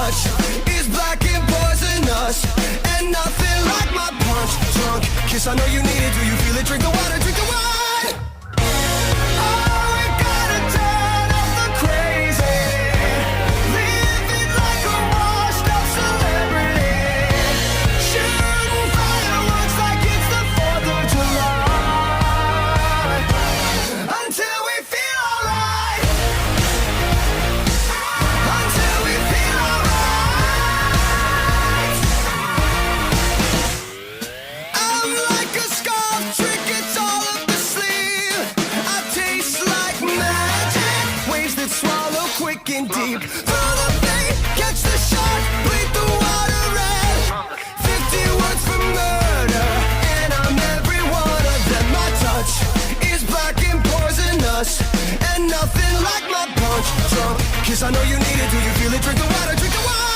touch is black and poisonous, and nothing like my punch drunk kiss. I know you need it. Do you feel it? Drink the water, drink the wine. Oh, we gotta turn off the crazy, living like a washed up celebrity, shooting fireworks like it's the 4th of July, until we feel alright, until we feel alright. I'm like a scarf, trinkets all up the sleeve. I taste like magic, waves that swallow quick and deep. Throw the bait, catch the shark, bleed the water red. 50 words for murder, and I'm every one of them. My touch is black and poisonous, and nothing like my punch drunk kiss. I know you need it. Do you feel it? Drink the water, drink the wine.